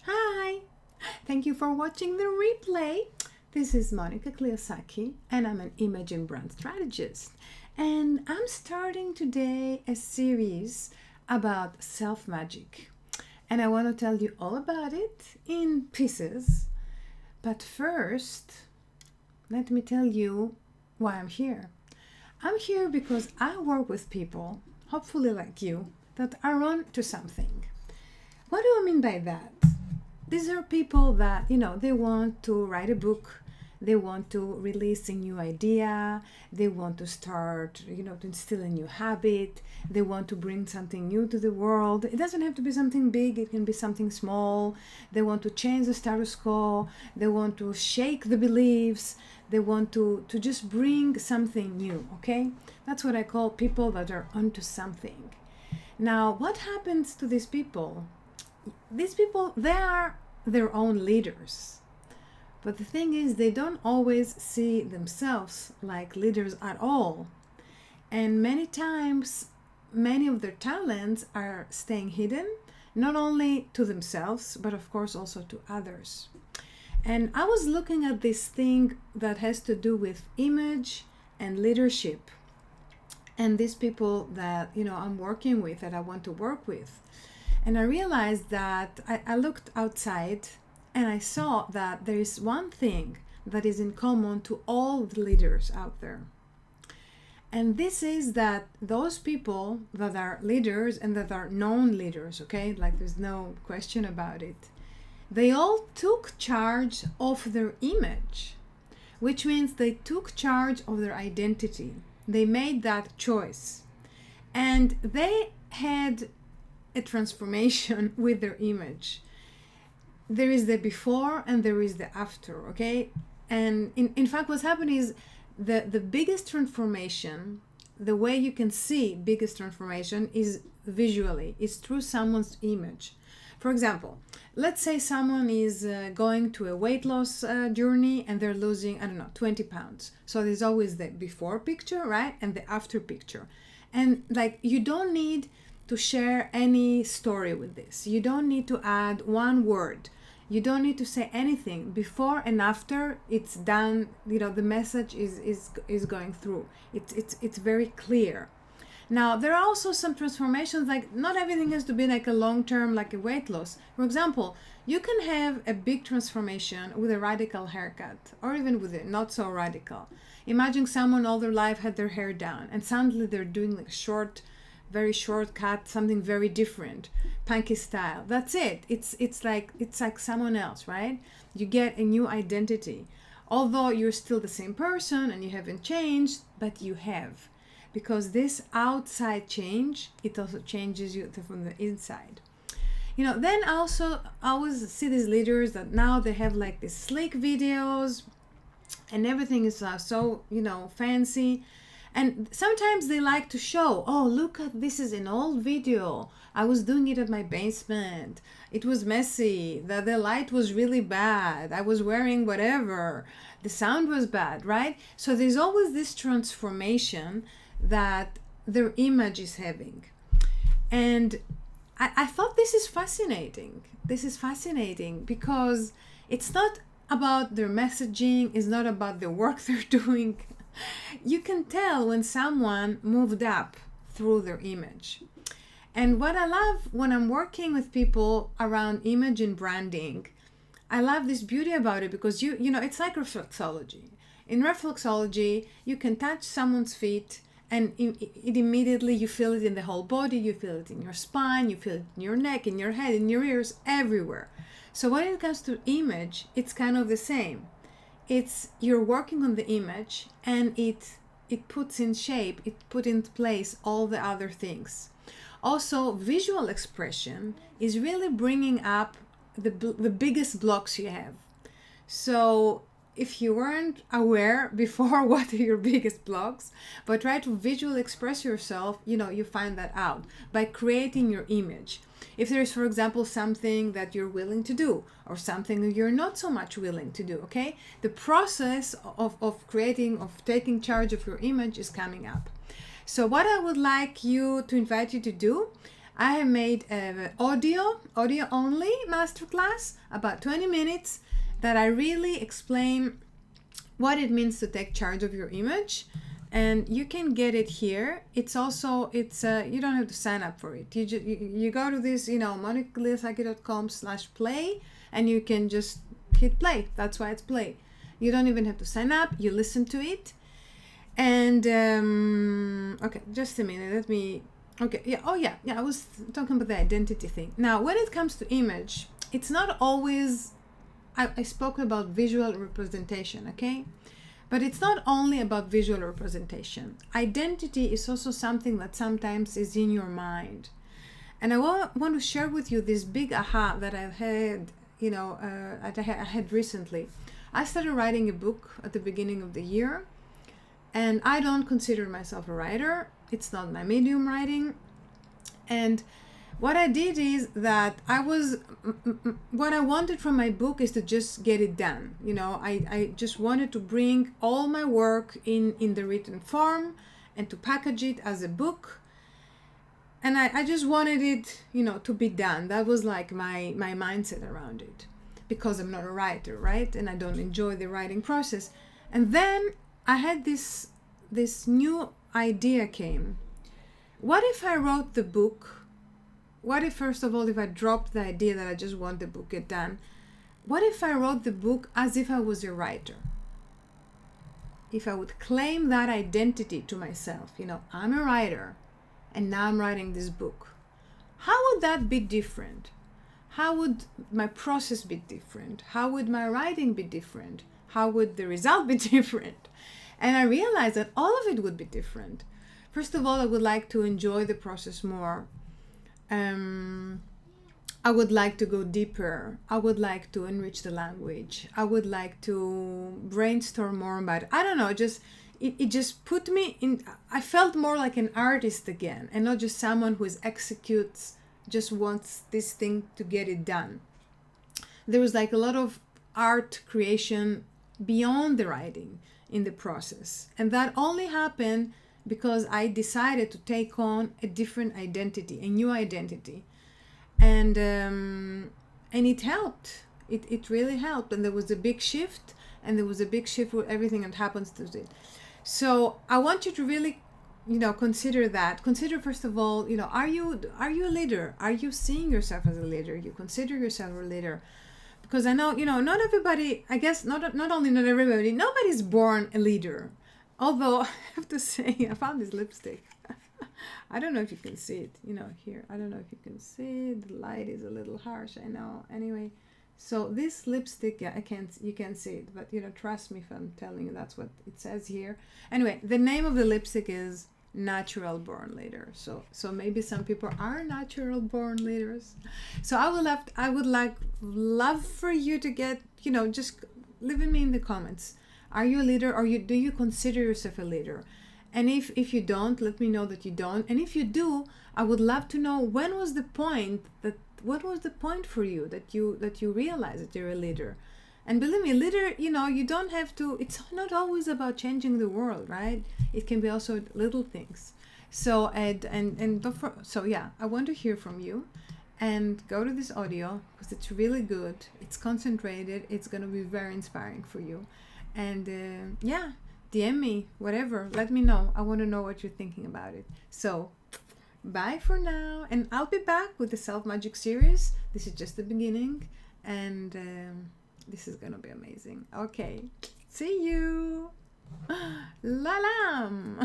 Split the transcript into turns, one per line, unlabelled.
Hi, thank you for watching the replay. This is Monica Kliosaki, and I'm an image and brand strategist. And I'm starting today a series about self-magic. And I want to tell you all about it in pieces. But first, let me tell you why I'm here. I'm here because I work with people, hopefully like you, that are on to something. What do I mean by that? These are people that, they want to write a book, they want to release a new idea, they want to start, to instill a new habit, they want to bring something new to the world. It doesn't have to be something big, it can be something small. They want to change the status quo, they want to shake the beliefs, they want to just bring something new, okay? That's what I call people that are onto something. Now, what happens to these people? These people, they are their own leaders. But the thing is, they don't always see themselves like leaders at all. And many times, many of their talents are staying hidden, not only to themselves, but of course also to others. And I was looking at this thing that has to do with image and leadership. And these people that, I'm working with, that I want to work with. And I realized that I looked outside and I saw that there is one thing that is in common to all the leaders out there. And this is that those people that are leaders and that are known leaders, okay, like there's no question about it, they all took charge of their image, which means they took charge of their identity. They made that choice. And they had a transformation with their image. There is the before and there is the after, okay? And in fact, what's happening is the biggest transformation, the way you can see biggest transformation is visually, is through someone's image. For example, let's say someone is going to a weight loss journey and they're losing, 20 pounds. So there's always the before picture, right? And the after picture. And you don't need to share any story with this. You don't need to add one word. You don't need to say anything. Before and after, it's done. The message is going through. It's very clear. Now, there are also some transformations, not everything has to be like a long-term, like a weight loss. For example, you can have a big transformation with a radical haircut, or even with a not so radical. Imagine someone all their life had their hair down, and suddenly they're doing very short cut, something very different, punky style. That's it. It's like someone else, right? You get a new identity. Although you're still the same person and you haven't changed, but you have. Because this outside change, it also changes you from the inside. Then also I always see these leaders that now they have like these slick videos and everything is so, fancy. And sometimes they like to show, oh, look at this is an old video. I was doing it at my basement. It was messy. The light was really bad. I was wearing whatever. The sound was bad, right? So there's always this transformation that their image is having. And I thought this is fascinating. This is fascinating because it's not about their messaging. It's not about the work they're doing. You can tell when someone moved up through their image. And what I love when I'm working with people around image and branding, I love this beauty about it because it's like reflexology. In reflexology, you can touch someone's feet and it immediately you feel it in the whole body, you feel it in your spine, you feel it in your neck, in your head, in your ears, everywhere. So when it comes to image, it's kind of the same. It's you're working on the image and it puts in shape, it put into place all the other things. Also, visual expression is really bringing up the biggest blocks you have. So if you weren't aware before what are your biggest blocks, but try to visually express yourself, you find that out by creating your image. If there is, for example, something that you're willing to do or something that you're not so much willing to do, okay? The process of taking charge of your image is coming up. So what I would like to invite you to do, I have made an audio only masterclass, about 20 minutes, that I really explain what it means to take charge of your image. And you can get it here. It's also, you don't have to sign up for it. You go to this, monicaclearsaki.com/play, and you can just hit play. That's why it's play. You don't even have to sign up. You listen to it. And okay, just a minute. Let me. Okay, yeah. Oh yeah. I was talking about the identity thing. Now, when it comes to image, it's not always. I spoke about visual representation. Okay. But it's not only about visual representation. Identity is also something that sometimes is in your mind. And I want to share with you this big aha that I've had, I had recently. I started writing a book at the beginning of the year, and I don't consider myself a writer. It's not my medium, writing. And what I did is that what I wanted from my book is to just get it done. I just wanted to bring all my work in the written form and to package it as a book. And I just wanted it, to be done. That was like my mindset around it, because I'm not a writer, right? And I don't enjoy the writing process. And then I had this new idea came. What if I wrote the book? What if, first of all, if I dropped the idea that I just want the book get done, what if I wrote the book as if I was a writer? If I would claim that identity to myself, I'm a writer, and now I'm writing this book. How would that be different? How would my process be different? How would my writing be different? How would the result be different? And I realized that all of it would be different. First of all, I would like to enjoy the process more. I would like to go deeper. I would like to enrich the language. I would like to brainstorm more about it. I don't know, it just put me in, I felt more like an artist again, and not just someone who executes, just wants this thing to get it done. There was like a lot of art creation beyond the writing in the process. And that only happened because I decided to take on a different identity, a new identity. And it helped. It really helped. And there was a big shift, with everything that happens to it. So I want you to really, consider that. Consider, first of all, are you a leader? Are you seeing yourself as a leader? You consider yourself a leader? Because I know, not everybody, I guess not only not everybody, nobody's born a leader. Although I have to say, I found this lipstick. I don't know if you can see it, here. I don't know if you can see it. The light is a little harsh, I know. Anyway, so this lipstick, you can't see it, but trust me if I'm telling you that's what it says here. Anyway, the name of the lipstick is Natural Born Leader. So maybe some people are natural born leaders. So I would love for you to get, just leave me in the comments. Are you a leader, or do you consider yourself a leader? And if you don't, let me know that you don't. And if you do, I would love to know what was the point for you that you realize that you're a leader. And believe me, leader, you don't have to, it's not always about changing the world, right? It can be also little things. So I want to hear from you. And go to this audio because it's really good. It's concentrated. It's going to be very inspiring for you. And DM me, whatever. Let me know. I want to know what you're thinking about it. So, bye for now. And I'll be back with the Self Magic series. This is just the beginning. And this is going to be amazing. Okay. See you. La lam.